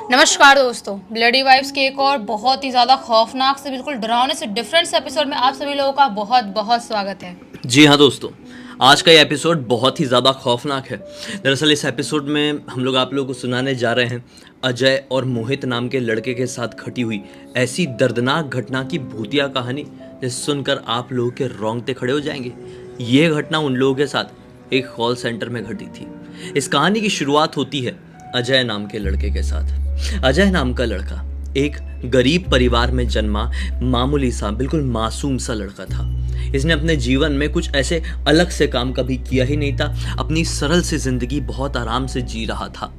नमस्कार दोस्तों, bloody vibes के एक और बहुत ही ज़्यादा खौफनाक से बिल्कुल डरावने से डिफरेंट से एपिसोड में आप सभी लोगों का बहुत बहुत स्वागत है। जी हाँ दोस्तों, आज का ये एपिसोड बहुत ही ज़्यादा खौफनाक है। दरअसल इस एपिसोड में हम लोग आप लोगों को सुनाने जा रहे हैं अजय और मोहित नाम के लड़के के साथ घटी हुई ऐसी दर्दनाक घटना की भूतिया कहानी जिसे सुनकर आप लोगों के रोंगटे खड़े हो जाएंगे। ये घटना उन लोगों के साथ एक कॉल सेंटर में घटी थी। इस कहानी की शुरुआत होती है अजय नाम के लड़के के साथ। अजय नाम का लड़का एक गरीब परिवार में जन्मा मामूली सा बिल्कुल मासूम सा लड़का था। इसने अपने जीवन में कुछ ऐसे अलग से काम कभी किया ही नहीं था। अपनी सरल सी जिंदगी बहुत आराम से जी रहा था।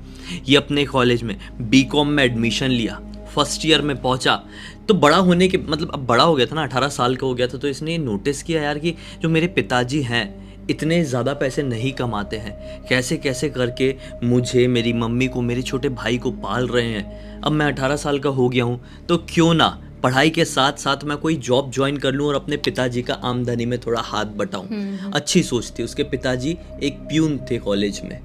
ये अपने कॉलेज में बीकॉम में एडमिशन लिया, फर्स्ट ईयर में पहुंचा तो बड़ा होने के मतलब अब बड़ा हो गया था ना, 18 साल का हो गया था। तो इसने नोटिस किया यार कि जो मेरे पिताजी हैं इतने ज़्यादा पैसे नहीं कमाते हैं, कैसे कैसे करके मुझे, मेरी मम्मी को, मेरे छोटे भाई को पाल रहे हैं। अब मैं 18 साल का हो गया हूँ तो क्यों ना पढ़ाई के साथ साथ मैं कोई जॉब ज्वाइन कर लूँ और अपने पिताजी का आमदनी में थोड़ा हाथ बटाऊँ। अच्छी सोच थी। उसके पिताजी एक प्यून थे कॉलेज में।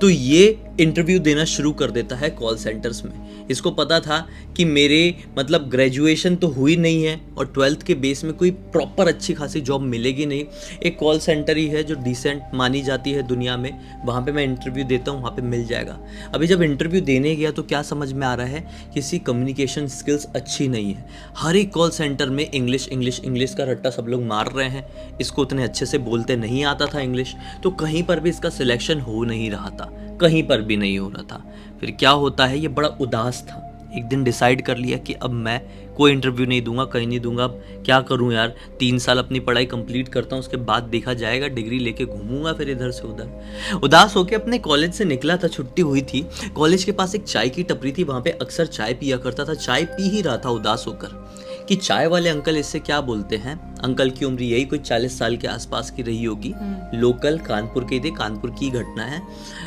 तो ये इंटरव्यू देना शुरू कर देता है कॉल सेंटर्स में। इसको पता था कि मेरे मतलब ग्रेजुएशन तो हुई नहीं है और 12th के बेस में कोई प्रॉपर अच्छी खासी जॉब मिलेगी नहीं। एक कॉल सेंटर ही है जो डिसेंट मानी जाती है दुनिया में, वहाँ पे मैं इंटरव्यू देता हूँ, वहाँ पे मिल जाएगा। अभी जब इंटरव्यू देने गया तो क्या समझ में आ रहा है, किसी कम्युनिकेशन स्किल्स अच्छी नहीं है। हर एक कॉल सेंटर में इंग्लिश इंग्लिश इंग्लिश का रट्टा सब लोग मार रहे हैं। इसको उतने अच्छे से बोलते नहीं आता था इंग्लिश, तो कहीं पर भी इसका सिलेक्शन हो नहीं रहा था, कहीं पर भी नहीं हो रहा था। फिर क्या होता है, ये बड़ा उदास था। एक दिन डिसाइड कर लिया कि अब मैं कोई इंटरव्यू नहीं दूंगा, कहीं नहीं दूंगा। अब क्या करूं यार, 3 साल अपनी पढ़ाई कंप्लीट करता हूं, उसके बाद देखा जाएगा, डिग्री लेके घूमूंगा फिर इधर से उधर। उदास होकर अपने कॉलेज से निकला था, छुट्टी हुई थी। कॉलेज के पास एक चाय की टपरी थी, वहां पे अक्सर चाय पिया करता था। चाय पी ही रहा था उदास होकर कि चाय वाले अंकल इससे क्या बोलते हैं। अंकल की उम्र यही कोई 40 साल के आसपास की रही होगी। लोकल कानपुर के थे, कानपुर की घटना है।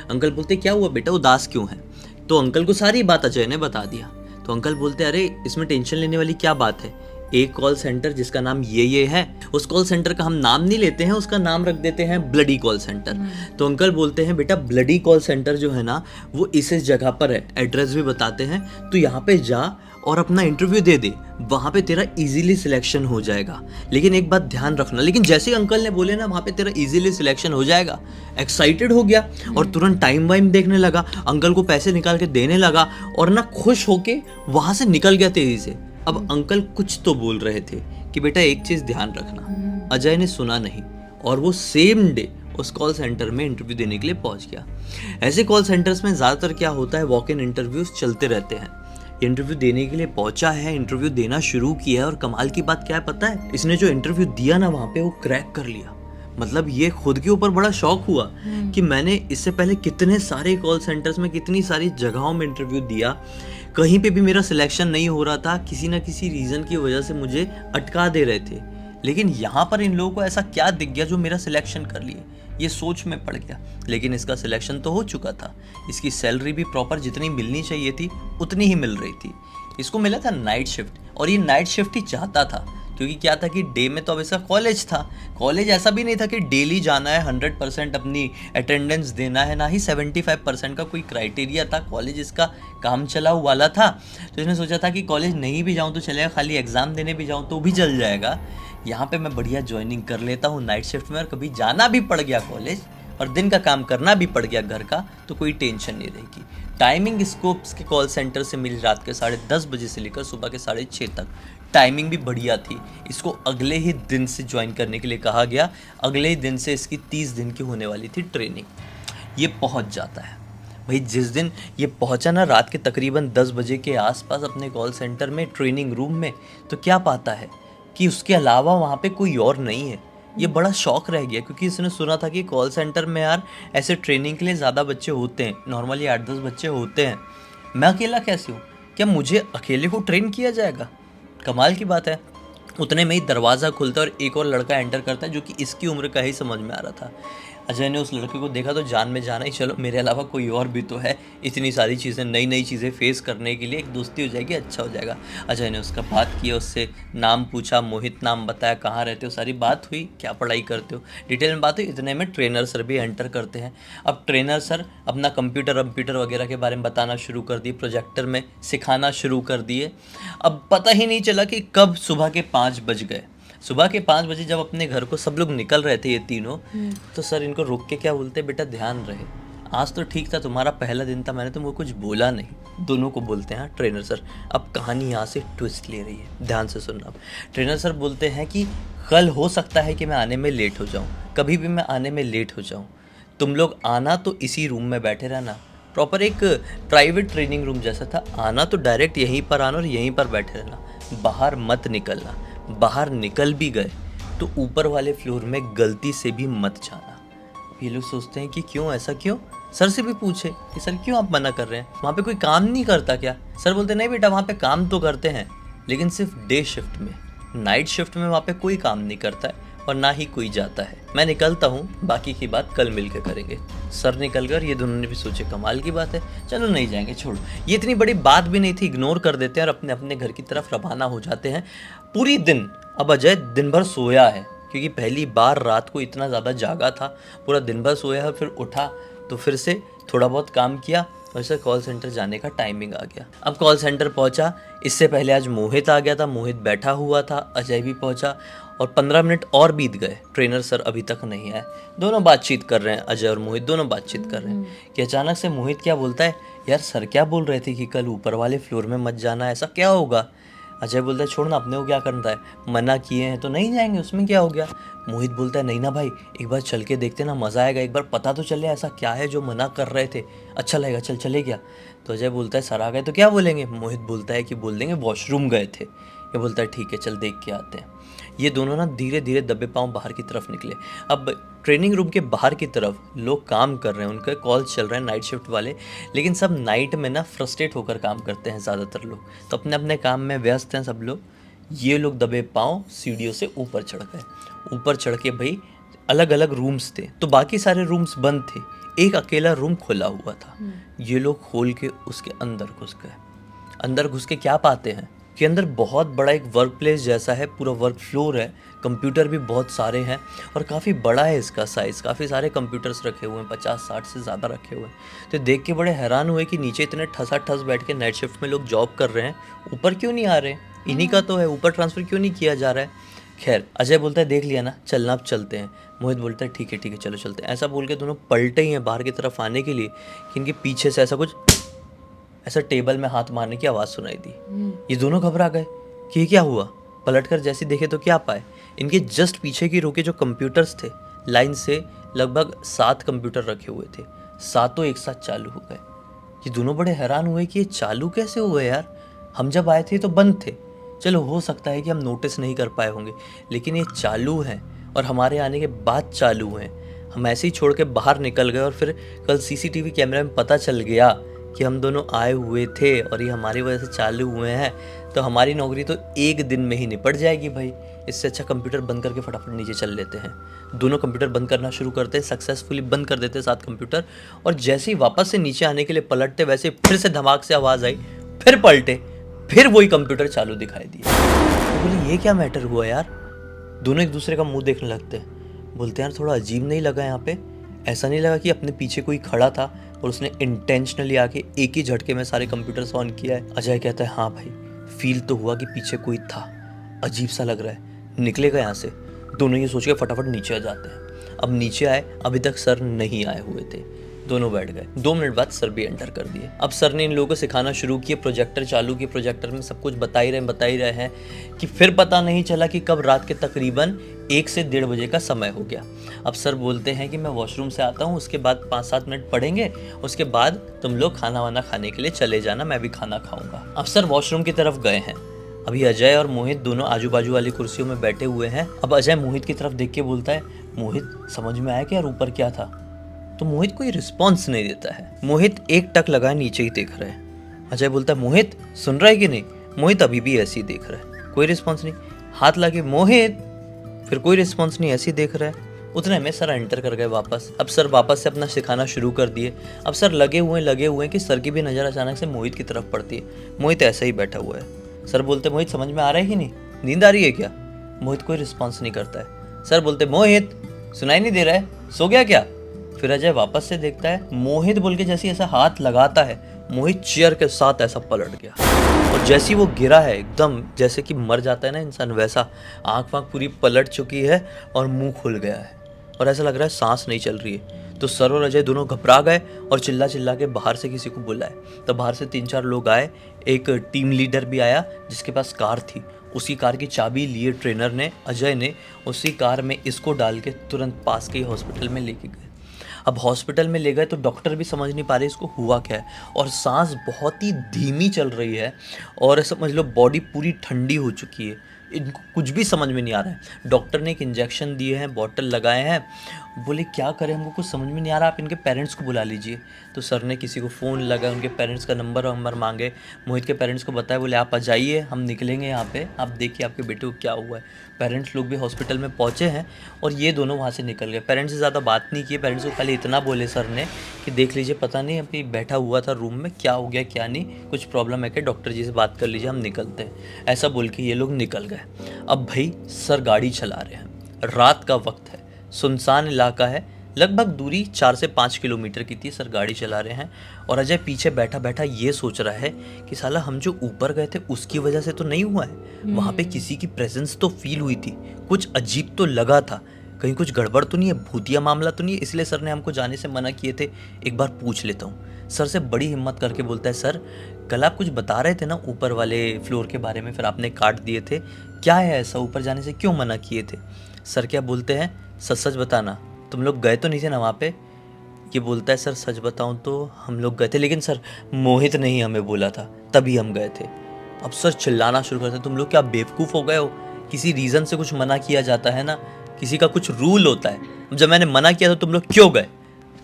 अंकल बोलते क्या हुआ बेटा, उदास क्यों है। तो अंकल को सारी बात अजय ने बता दिया। तो अंकल बोलते अरे इसमें टेंशन लेने वाली क्या बात है, एक कॉल सेंटर जिसका नाम ये है, उस कॉल सेंटर का हम नाम नहीं लेते हैं, उसका नाम रख देते हैं ब्लडी कॉल सेंटर। तो अंकल बोलते हैं बेटा ब्लडी कॉल सेंटर जो है ना वो इस जगह पर है, एड्रेस भी बताते हैं। तो यहाँ पे जा और अपना इंटरव्यू दे दे, वहाँ पे तेरा इजीली सिलेक्शन हो जाएगा। लेकिन एक बात ध्यान रखना। लेकिन जैसे ही अंकल ने बोले ना वहाँ पे तेरा इजीली सिलेक्शन हो जाएगा, एक्साइटेड हो गया और तुरंत टाइम वाइम देखने लगा, अंकल को पैसे निकाल के देने लगा और ना खुश होके वहाँ से निकल गया तेजी से। अब अंकल कुछ तो बोल रहे थे कि बेटा एक चीज़ ध्यान रखना। अजय ने सुना नहीं और वो सेम डे उस कॉल सेंटर में इंटरव्यू देने के लिए पहुंच गया। ऐसे कॉल सेंटर्स में ज़्यादातर क्या होता है, वॉक इन इंटरव्यूज चलते रहते हैं। इंटरव्यू देने के लिए पहुंचा है, इंटरव्यू देना शुरू किया है और कमाल की बात क्या है पता है, इसने जो इंटरव्यू दिया ना वहाँ पे वो क्रैक कर लिया। मतलब ये खुद के ऊपर बड़ा शौक हुआ कि मैंने इससे पहले कितने सारे कॉल सेंटर्स में, कितनी सारी जगहों में इंटरव्यू दिया, कहीं पे भी मेरा सिलेक्शन नहीं हो रहा था। किसी ना किसी रीज़न की वजह से मुझे अटका दे रहे थे। लेकिन यहाँ पर इन लोगों को ऐसा क्या दिख गया जो मेरा सिलेक्शन कर लिए, ये सोच में पड़ गया। लेकिन इसका सिलेक्शन तो हो चुका था। इसकी सैलरी भी प्रॉपर जितनी मिलनी चाहिए थी उतनी ही मिल रही थी। इसको मिला था नाइट शिफ्ट और ये नाइट शिफ्ट ही चाहता था, क्योंकि क्या था कि डे में तो अब इसका कॉलेज था। कॉलेज ऐसा भी नहीं था कि डेली जाना है, 100% अपनी अटेंडेंस देना है, ना ही 75% का कोई क्राइटेरिया था। कॉलेज इसका काम चलाऊ वाला था। तो इसने सोचा था कि कॉलेज नहीं भी जाऊँ तो चलेगा, खाली एग्ज़ाम देने भी जाऊँ तो भी चल जाएगा। यहाँ पे मैं बढ़िया ज्वाइनिंग कर लेता हूँ नाइट शिफ्ट में, और कभी जाना भी पड़ गया कॉलेज और दिन का काम करना भी पड़ गया घर का तो कोई टेंशन नहीं रहेगी। टाइमिंग स्कोप्स के कॉल सेंटर से मिली रात के 10:30 बजे से लेकर सुबह के 6:30 तक। टाइमिंग भी बढ़िया थी। इसको अगले ही दिन से ज्वाइन करने के लिए कहा गया। अगले ही दिन से इसकी 30 दिन की होने वाली थी ट्रेनिंग। ये पहुंच जाता है भाई। जिस दिन ये पहुंचा ना रात के तकरीबन 10 बजे के आसपास अपने कॉल सेंटर में ट्रेनिंग रूम में, तो क्या पाता है कि उसके अलावा वहाँ पे कोई और नहीं है। ये बड़ा शौक रह गया क्योंकि इसने सुना था कि कॉल सेंटर में यार ऐसे ट्रेनिंग के लिए ज़्यादा बच्चे होते हैं, नॉर्मली 8-10 बच्चे होते हैं। मैं अकेला कैसे हूँ, क्या मुझे अकेले को ट्रेन किया जाएगा। कमाल की बात है। उतने में ही दरवाज़ा खुलता है और एक और लड़का एंटर करता है जो कि इसकी उम्र का ही समझ में आ रहा था। अजय ने उस लड़के को देखा तो जान में जाना ही, चलो मेरे अलावा कोई और भी तो है, इतनी सारी चीज़ें, नई नई चीज़ें फेस करने के लिए एक दोस्ती हो जाएगी, अच्छा हो जाएगा। अजय ने उसका बात किया, उससे नाम पूछा, मोहित नाम बताया, कहाँ रहते हो, सारी बात हुई, क्या पढ़ाई करते हो, डिटेल में बात हुई। इतने में ट्रेनर सर भी एंटर करते हैं। अब ट्रेनर सर अपना कंप्यूटर वगैरह के बारे में बताना शुरू कर दिए, प्रोजेक्टर में सिखाना शुरू कर दिए। अब पता ही नहीं चला कि कब सुबह के 5 बज गए। सुबह के 5 बजे जब अपने घर को सब लोग निकल रहे थे, ये तीनों, तो सर इनको रोक के क्या बोलते, बेटा ध्यान रहे, आज तो ठीक था, तुम्हारा पहला दिन था, मैंने तुमको कुछ बोला नहीं। दोनों को बोलते हैं ट्रेनर सर। अब कहानी यहाँ से ट्विस्ट ले रही है, ध्यान से सुनना। ट्रेनर सर बोलते हैं कि कल हो सकता है कि मैं आने में लेट हो जाऊँ, कभी भी मैं आने में लेट हो जाऊँ, तुम लोग आना तो इसी रूम में बैठे रहना, प्रॉपर एक प्राइवेट ट्रेनिंग रूम जैसा था, आना तो डायरेक्ट यहीं पर आना और यहीं पर बैठे रहना, बाहर मत निकलना, बाहर निकल भी गए तो ऊपर वाले फ्लोर में गलती से भी मत जाना। ये लोग सोचते हैं कि क्यों, ऐसा क्यों, सर से भी पूछे कि सर क्यों आप मना कर रहे हैं, वहाँ पे कोई काम नहीं करता क्या? सर बोलते नहीं बेटा, वहाँ पे काम तो करते हैं, लेकिन सिर्फ डे शिफ्ट में, नाइट शिफ्ट में वहाँ पे कोई काम नहीं करता है और ना ही कोई जाता है। मैं निकलता हूँ, बाकी की बात कल मिलकर करेंगे। सर निकल गए और ये दोनों ने भी सोचे कमाल की बात है, चलो नहीं जाएंगे, छोड़ो, ये इतनी बड़ी बात भी नहीं थी, इग्नोर कर देते हैं और अपने अपने घर की तरफ रवाना हो जाते हैं। पूरी दिन अब अजय दिन भर सोया है, क्योंकि पहली बार रात को इतना ज़्यादा जागा था, पूरा दिन भर सोया है, फिर उठा तो फिर से थोड़ा बहुत काम किया और इसे कॉल सेंटर जाने का टाइमिंग आ गया। अब कॉल सेंटर पहुंचा, इससे पहले आज मोहित आ गया था, मोहित बैठा हुआ था, अजय भी पहुंचा और 15 मिनट और बीत गए, ट्रेनर सर अभी तक नहीं आए। दोनों बातचीत कर रहे हैं, अजय और मोहित दोनों बातचीत कर रहे हैं कि अचानक से मोहित क्या बोलता है, यार सर क्या बोल रहे थे कि कल ऊपर वाले फ्लोर में मत जाना, ऐसा क्या होगा? अजय बोलता है छोड़ ना, अपने को क्या करना है, मना किए हैं तो नहीं जाएंगे, उसमें क्या हो गया? मोहित बोलता है नहीं ना भाई, एक बार चल के देखते ना, मज़ा आएगा, एक बार पता तो चले ऐसा क्या है जो मना कर रहे थे, अच्छा लगेगा, चल चले गया। तो अजय बोलता है सर आ गए तो क्या बोलेंगे? मोहित बोलता है कि बोल देंगे वॉशरूम गए थे। ये बोलता है ठीक है चल देख के आते हैं। ये दोनों ना धीरे धीरे दबे पाँव बाहर की तरफ निकले। अब ट्रेनिंग रूम के बाहर की तरफ लोग काम कर रहे हैं, उनके कॉल चल रहे हैं नाइट शिफ्ट वाले, लेकिन सब नाइट में ना फ्रस्ट्रेट होकर काम करते हैं ज़्यादातर लोग, तो अपने अपने काम में व्यस्त हैं सब लोग। ये लोग दबे पाँव सीढ़ियों से ऊपर चढ़ गए। ऊपर चढ़ के भाई अलग अलग रूम्स थे, तो बाकी सारे रूम्स बंद थे, एक अकेला रूम खुला हुआ था। ये लोग खोल के उसके अंदर घुस गए। अंदर घुस के क्या पाते हैं कि अंदर बहुत बड़ा एक वर्क प्लेस जैसा है, पूरा वर्क फ्लोर है, कंप्यूटर भी बहुत सारे हैं और काफ़ी बड़ा है इसका साइज़, काफ़ी सारे कंप्यूटर्स रखे हुए हैं, 50-60 से ज़्यादा रखे हुए हैं। तो देख के बड़े हैरान हुए कि नीचे इतने ठसाठस बैठ के नाइट शिफ्ट में लोग जॉब कर रहे हैं, ऊपर क्यों नहीं आ रहे, इन्हीं का तो है, ऊपर ट्रांसफ़र क्यों नहीं किया जा रहा है? खैर अजय बोलता है देख लिया ना, चलना अब चलते हैं। मोहित बोलता है ठीक है चलो चलते हैं। ऐसा बोल के दोनों पलटे ही हैं बाहर की तरफ आने के लिए कि इनके पीछे से ऐसा टेबल में हाथ मारने की आवाज़ सुनाई दी। ये दोनों घबरा गए कि ये क्या हुआ। पलटकर जैसे देखे तो क्या पाए, इनके जस्ट पीछे की रो के जो कंप्यूटर्स थे, लाइन से लगभग 7 कंप्यूटर रखे हुए थे, सातों एक साथ चालू हो गए। ये दोनों बड़े हैरान हुए कि ये चालू कैसे हुए यार, हम जब आए थे तो बंद थे। चलो हो सकता है कि हम नोटिस नहीं कर पाए होंगे, लेकिन ये चालू हैं और हमारे आने के बाद चालू हैं। हम ऐसे ही छोड़ के बाहर निकल गए और फिर कल सीसीटीवी कैमरे में पता चल गया कि हम दोनों आए हुए थे और ये हमारी वजह से चालू हुए हैं, तो हमारी नौकरी तो एक दिन में ही निपट जाएगी भाई। इससे अच्छा कंप्यूटर बंद करके फटाफट नीचे चल लेते हैं। दोनों कंप्यूटर बंद करना शुरू करते हैं, सक्सेसफुली बंद कर देते हैं 7 कंप्यूटर, और जैसे ही वापस से नीचे आने के लिए पलटते वैसे फिर से धमाक से आवाज़ आई, फिर पलटे, फिर वही कंप्यूटर चालू दिखाई दिया। तो बोले ये क्या मैटर हुआ यार। दोनों एक दूसरे का मुंह देखने लगते हैं, बोलते हैं यार थोड़ा अजीब नहीं लगा यहाँ पे, ऐसा नहीं लगा कि अपने पीछे कोई खड़ा था और उसने इंटेंशनली आके एक ही झटके में सारे कंप्यूटर्स ऑन किया है। अजय कहता है हाँ भाई, फील तो हुआ कि पीछे कोई था, अजीब सा लग रहा है, निकलेगा यहाँ से। दोनों ये सोच के फटाफट नीचे आ जाते हैं। अब नीचे आए, अभी तक सर नहीं आए हुए थे, दोनों बैठ गए। 2 मिनट बाद सर भी एंटर कर दिए। अब सर ने इन लोगों को सिखाना शुरू किया, प्रोजेक्टर चालू किए, प्रोजेक्टर में सब कुछ बता ही रहे हैं कि फिर पता नहीं चला कि कब रात के तकरीबन 1 से 1:30 बजे का समय हो गया। अब सर बोलते हैं कि मैं वॉशरूम से आता हूँ, उसके बाद 5-7 मिनट पढ़ेंगे, उसके बाद तुम लोग खाना वाना खाने के लिए चले जाना, मैं भी खाना खाऊंगा। अब सर वॉशरूम की तरफ गए हैं। अभी अजय और मोहित दोनों आजू बाजू वाली कुर्सियों में बैठे हुए हैं। अब अजय मोहित की तरफ देख के बोलता है मोहित समझ में आया कि यार ऊपर क्या था? तो मोहित कोई रिस्पॉन्स नहीं देता है। मोहित एक टक लगाए नीचे ही देख रहा है। अजय बोलता है मोहित सुन रहा है कि नहीं? मोहित अभी भी ऐसे ही देख रहा है, कोई रिस्पॉन्स नहीं। हाथ लगे मोहित, फिर कोई रिस्पॉन्स नहीं, ऐसे ही देख रहा है। उतने में सर एंटर कर गए वापस। अब सर वापस से अपना सिखाना शुरू कर दिए। अब सर लगे हुए हैं कि सर की भी नज़र अचानक से मोहित की तरफ पड़ती है। मोहित ऐसे ही बैठा हुआ है। सर बोलते मोहित समझ में आ रहा है कि नहीं, नींद आ रही है क्या? मोहित कोई रिस्पॉन्स नहीं करता है। सर बोलते मोहित सुनाई नहीं दे रहा है, सो गया क्या? फिर अजय वापस से देखता है, मोहित बोल के जैसे ऐसा हाथ लगाता है, मोहित चेयर के साथ ऐसा पलट गया और जैसे ही वो गिरा है एकदम जैसे कि मर जाता है ना इंसान, वैसा आँख वाँख पूरी पलट चुकी है और मुंह खुल गया है और ऐसा लग रहा है सांस नहीं चल रही है। तो सर और अजय दोनों घबरा गए और चिल्ला चिल्ला के बाहर से किसी को बुलाए। तब बाहर से 3-4 लोग आए, एक टीम लीडर भी आया जिसके पास कार थी। उसी कार की चाबी लिए ट्रेनर ने, अजय ने, उसी कार में इसको डाल के तुरंत पास के हॉस्पिटल में लेके गए। अब हॉस्पिटल में ले गए तो डॉक्टर भी समझ नहीं पा रहे इसको हुआ क्या है और सांस बहुत ही धीमी चल रही है और समझ लो बॉडी पूरी ठंडी हो चुकी है। इनको कुछ भी समझ में नहीं आ रहा है। डॉक्टर ने एक इंजेक्शन दिए हैं, बॉटल लगाए हैं, बोले क्या करें, हमको कुछ समझ में नहीं आ रहा, आप इनके पेरेंट्स को बुला लीजिए। तो सर ने किसी को फ़ोन लगाया, उनके पेरेंट्स का नंबर मांगे, मोहित के पेरेंट्स को बताया, बोले आप आ जाइए, हम निकलेंगे यहाँ पे, आप देखिए आपके बेटे को क्या हुआ है। पेरेंट्स लोग भी हॉस्पिटल में पहुँचे हैं और ये दोनों वहाँ से निकल गए। पेरेंट्स से ज़्यादा बात नहीं की, पेरेंट्स को खाली इतना बोले सर ने कि देख लीजिए पता नहीं अभी बैठा हुआ था रूम में, क्या हो गया क्या नहीं, कुछ प्रॉब्लम है क्या, डॉक्टर जी से बात कर लीजिए, हम निकलते हैं। ऐसा बोल के ये लोग निकल गए। अब भाई सर गाड़ी चला रहे हैं, रात का वक्त है, सुनसान इलाका है, लगभग दूरी 4 से 5 किलोमीटर की थी। सर गाड़ी चला रहे हैं और अजय पीछे बैठा बैठा ये सोच रहा है कि साला हम जो ऊपर गए थे उसकी वजह से तो नहीं हुआ है, वहाँ पे किसी की प्रेजेंस तो फील हुई थी, कुछ अजीब तो लगा था, कहीं कुछ गड़बड़ तो नहीं है, भूतिया मामला तो नहीं है, इसलिए सर ने हमको जाने से मना किए थे, एक बार पूछ लेता हूँ। सर से बड़ी हिम्मत करके बोलता है, सर कल आप कुछ बता रहे थे ना ऊपर वाले फ्लोर के बारे में, फिर आपने काट दिए थे, क्या है ऐसा, ऊपर जाने से क्यों मना किए थे? सर क्या बोलते हैं, सच सच बताना, तुम लोग गए तो नहीं थे ना वहाँ पे? ये बोलता है, सर सच बताऊँ तो हम लोग गए थे, लेकिन सर मोहित ने ही हमें बोला था, तभी हम गए थे। अब सर चिल्लाना शुरू करते हैं, तुम लोग क्या बेवकूफ़ हो गए हो? किसी रीज़न से कुछ मना किया जाता है ना, किसी का कुछ रूल होता है। जब मैंने मना किया तो तुम लोग क्यों गए?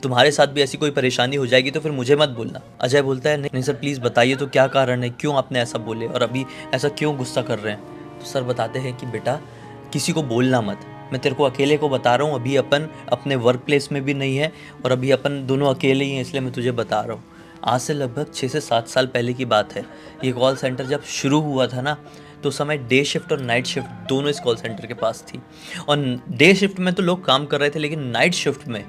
तुम्हारे साथ भी ऐसी कोई परेशानी हो जाएगी तो फिर मुझे मत बोलना। अजय बोलता है, नहीं सर प्लीज़ बताइए तो क्या कारण है, क्यों आपने ऐसा बोले और अभी ऐसा क्यों गुस्सा कर रहे हैं? तो सर बताते हैं कि बेटा किसी को बोलना मत, मैं तेरे को अकेले को बता रहा हूँ, अभी अपन अपने वर्क प्लेस में भी नहीं है और अभी अपन दोनों अकेले ही हैं, इसलिए मैं तुझे बता रहा हूँ। आज से लगभग 6 से 7 साल पहले की बात है। ये कॉल सेंटर जब शुरू हुआ था ना, तो उस समय डे शिफ्ट और नाइट शिफ्ट दोनों इस कॉल सेंटर के पास थी और डे शिफ्ट में तो लोग काम कर रहे थे, लेकिन नाइट शिफ्ट में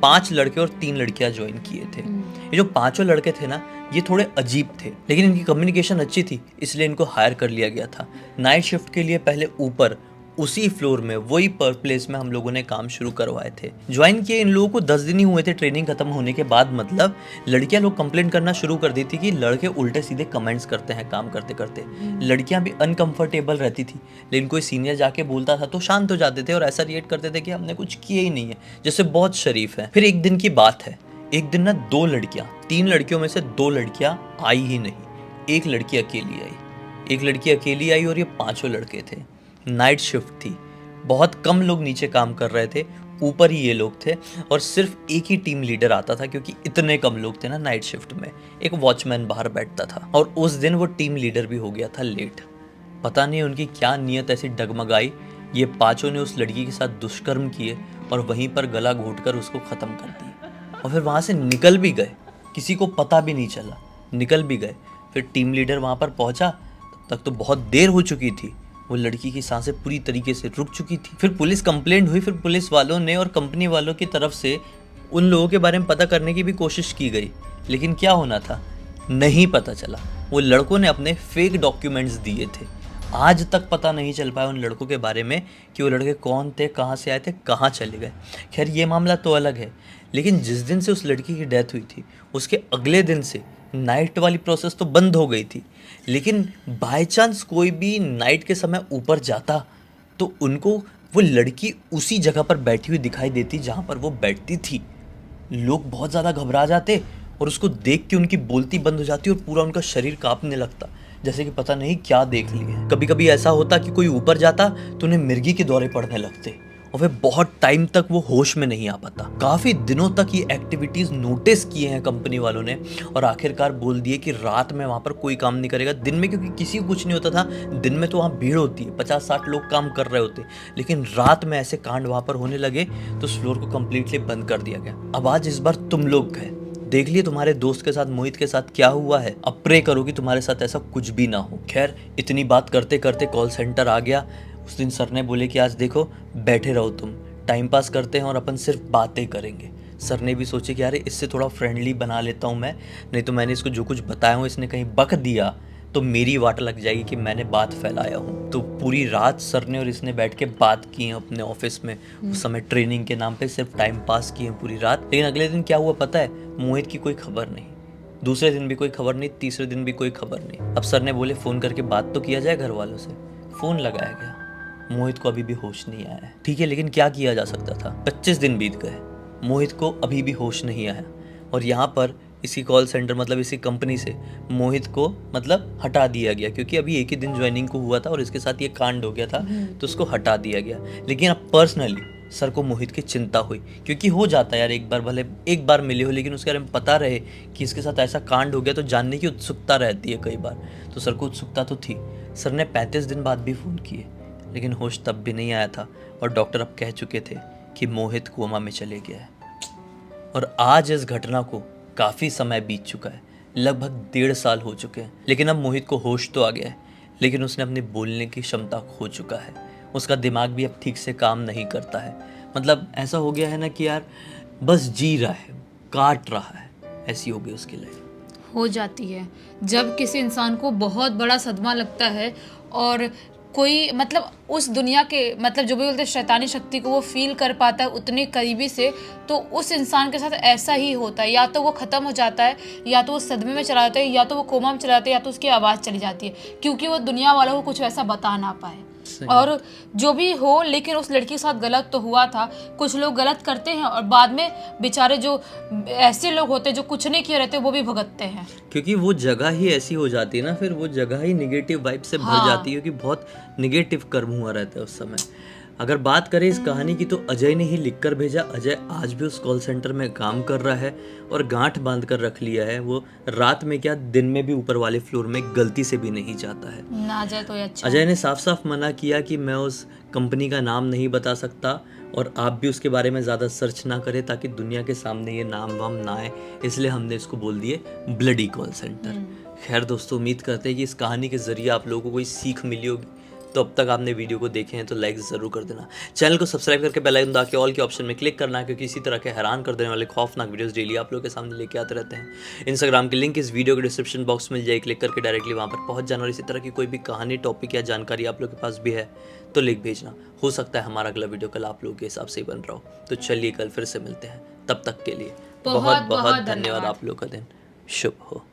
5 लड़के और 3 लड़कियां ज्वाइन किए थे। ये जो 5 लड़के थे ना, ये थोड़े अजीब थे, लेकिन इनकी कम्युनिकेशन अच्छी थी, इसलिए इनको हायर कर लिया गया था। नाइट शिफ्ट के लिए पहले ऊपर उसी फ्लोर में वही पर प्लेस में हम लोगों ने काम शुरू करवाए थे। ज्वाइन किए इन लोगों को 10 दिन ही हुए थे ट्रेनिंग खत्म होने के बाद। मतलब लड़कियां लोग कंप्लेंट करना शुरू कर दी थी कि लड़के उल्टे सीधे कमेंट्स करते हैं काम करते करते। लड़कियां भी अनकंफर्टेबल रहती थी, लेकिन कोई सीनियर जाके बोलता था तो शांत हो जाते थे और ऐसा रिएक्ट करते थे कि हमने कुछ किया ही नहीं है, जैसे बहुत शरीफ है। फिर एक दिन की बात है, एक दिन ना 2 लड़कियां, 3 लड़कियों में से 2 लड़कियां आई ही नहीं, एक लड़की अकेली आई। एक लड़की अकेली आई और ये 5 लड़के थे। नाइट शिफ्ट थी, बहुत कम लोग नीचे काम कर रहे थे, ऊपर ही ये लोग थे और सिर्फ एक ही टीम लीडर आता था क्योंकि इतने कम लोग थे ना नाइट शिफ्ट में। एक वॉचमैन बाहर बैठता था और उस दिन वो टीम लीडर भी हो गया था लेट। पता नहीं उनकी क्या नीयत ऐसी डगमगाई, ये 5 ने उस लड़की के साथ दुष्कर्म किए और वहीं पर गला घोंटकर उसको ख़त्म कर दिया और फिर वहाँ से निकल भी गए, किसी को पता भी नहीं चला, निकल भी गए। फिर टीम लीडर वहाँ पर पहुँचा, तब तक तो बहुत देर हो चुकी थी, वो लड़की की सांसें पूरी तरीके से रुक चुकी थी। फिर पुलिस कंप्लेंट हुई, फिर पुलिस वालों ने और कंपनी वालों की तरफ से उन लोगों के बारे में पता करने की भी कोशिश की गई, लेकिन क्या होना था नहीं पता चला। वो लड़कों ने अपने फेक डॉक्यूमेंट्स दिए थे, आज तक पता नहीं चल पाया उन लड़कों के बारे में कि वो लड़के कौन थे, कहाँ से आए थे, कहाँ चले गए। खैर ये मामला तो अलग है, लेकिन जिस दिन से उस लड़की की डेथ हुई थी उसके अगले दिन से नाइट वाली प्रोसेस तो बंद हो गई थी, लेकिन बाय चांस कोई भी नाइट के समय ऊपर जाता तो उनको वो लड़की उसी जगह पर बैठी हुई दिखाई देती जहाँ पर वो बैठती थी। लोग बहुत ज़्यादा घबरा जाते और उसको देख के उनकी बोलती बंद हो जाती और पूरा उनका शरीर कांपने लगता, जैसे कि पता नहीं क्या देख लिए। कभी कभी ऐसा होता कि कोई ऊपर जाता तो उन्हें मिर्गी के दौरे पड़ने लगते और फिर बहुत टाइम तक वो होश में नहीं आ पाता। काफ़ी दिनों तक ये एक्टिविटीज़ नोटिस किए हैं कंपनी वालों ने और आखिरकार बोल दिए कि रात में वहाँ पर कोई काम नहीं करेगा। दिन में क्योंकि किसी को कुछ नहीं होता था, दिन में तो वहाँ भीड़ होती है, 50-60 लोग काम कर रहे होते, लेकिन रात में ऐसे कांड वहाँ पर होने लगे तो उस फ्लोर को कम्प्लीटली बंद कर दिया गया। अब आज इस बार तुम लोग गए, देख लिए तुम्हारे दोस्त के साथ, मोहित के साथ क्या हुआ है। अब प्रे करो कि तुम्हारे साथ ऐसा कुछ भी ना हो। खैर, इतनी बात करते करते कॉल सेंटर आ गया। उस दिन सर ने बोले कि आज देखो बैठे रहो, तुम टाइम पास करते हैं और अपन सिर्फ बातें करेंगे। सर ने भी सोचे कि यार इससे थोड़ा फ्रेंडली बना लेता हूँ मैं, नहीं तो मैंने इसको जो कुछ बताया हूँ इसने कहीं बक दिया तो मेरी वाट लग जाएगी कि मैंने बात फैलाया हूँ। तो पूरी रात सर ने और इसने बैठ के बात की है अपने ऑफिस में। उस समय ट्रेनिंग के नाम पे सिर्फ टाइम पास किए हैं पूरी रात। लेकिन अगले दिन क्या हुआ पता है? मोहित की कोई खबर नहीं, दूसरे दिन भी कोई खबर नहीं, तीसरे दिन भी कोई खबर नहीं। अब सर ने बोले फ़ोन करके बात तो किया जाए घर वालों से। फ़ोन लगाया गया, मोहित को अभी भी होश नहीं आया है। ठीक है, लेकिन क्या किया जा सकता था? 25 दिन बीत गए, मोहित को अभी भी होश नहीं आया। और यहाँ पर इसी कॉल सेंटर मतलब इसी कंपनी से मोहित को मतलब हटा दिया गया, क्योंकि अभी एक ही दिन ज्वाइनिंग को हुआ था और इसके साथ ये कांड हो गया था, तो उसको हटा दिया गया। लेकिन अब पर्सनली सर को मोहित की चिंता हुई, क्योंकि हो जाता है यार, एक बार भले एक बार मिले हो लेकिन उसके बारे में पता रहे कि इसके साथ ऐसा कांड हो गया तो जानने की उत्सुकता रहती है कई बार। तो सर को उत्सुकता तो थी। सर ने 35 दिन बाद भी फ़ोन किए, लेकिन होश तब भी नहीं आया था और डॉक्टर अब कह चुके थे कि मोहित कोमा में चले गया है। और आज इस घटना को काफ़ी समय बीत चुका है, लगभग 1.5 साल हो चुके हैं। लेकिन अब मोहित को होश तो आ गया है, लेकिन उसने अपने बोलने की क्षमता खो चुका है। उसका दिमाग भी अब ठीक से काम नहीं करता है। मतलब ऐसा हो गया है ना कि यार बस जी रहा है, काट रहा है, ऐसी हो गई उसकी लाइफ। हो जाती है जब किसी इंसान को बहुत बड़ा सदमा लगता है और कोई मतलब उस दुनिया के मतलब जो भी बोलते हैं शैतानी शक्ति को वो फील कर पाता है उतने करीबी से, तो उस इंसान के साथ ऐसा ही होता है। या तो वो ख़त्म हो जाता है, या तो वो सदमे में चला जाता है, या तो वो कोमा में चला जाता है, या तो उसकी आवाज़ चली जाती है, क्योंकि वो दुनिया वालों को कुछ वैसा बता ना पाए। और जो भी हो, लेकिन उस लड़की के साथ गलत तो हुआ था। कुछ लोग गलत करते हैं और बाद में बेचारे जो ऐसे लोग होते हैं जो कुछ नहीं किए रहते वो भी भुगतते हैं, क्योंकि वो जगह ही ऐसी हो जाती है ना, फिर वो जगह ही निगेटिव वाइब से भर जाती है, क्योंकि बहुत निगेटिव कर्म हुआ रहता है उस समय। अगर बात करें इस कहानी की तो अजय ने ही लिख कर भेजा। अजय आज भी उस कॉल सेंटर में काम कर रहा है और गांठ बांध कर रख लिया है। वो रात में क्या दिन में भी ऊपर वाले फ्लोर में गलती से भी नहीं जाता है ना। अजय तो अच्छा, अजय ने साफ साफ मना किया कि मैं उस कंपनी का नाम नहीं बता सकता और आप भी उसके बारे में ज़्यादा सर्च ना करें ताकि दुनिया के सामने ये नाम वाम ना आए, इसलिए हमने इसको बोल दिए ब्लडी कॉल सेंटर। खैर दोस्तों, उम्मीद करते हैं कि इस कहानी के ज़रिए आप लोगों को कोई सीख मिली होगी। तो अब तक आपने वीडियो को देखे हैं तो लाइक ज़रूर कर देना, चैनल को सब्सक्राइब करके बेल आइकन दबा के ऑल के ऑप्शन में क्लिक करना, क्योंकि इसी तरह के हैरान कर देने वाले खौफनाक वीडियोस डेली आप लोगों के सामने लेके आते रहते हैं। इंस्टाग्राम की लिंक इस वीडियो के डिस्क्रिप्शन बॉक्स में मिल जाए, क्लिक करके डायरेक्टली वहाँ पर पहुँच जाना। और इसी तरह की कोई भी कहानी, टॉपिक या जानकारी आप लोग के पास भी है तो लिख भेजना। हो सकता है हमारा अगला वीडियो कल आप लोगों के हिसाब से ही बन रहा हो। तो चलिए कल फिर से मिलते हैं, तब तक के लिए बहुत बहुत धन्यवाद। आप लोग का दिन शुभ हो।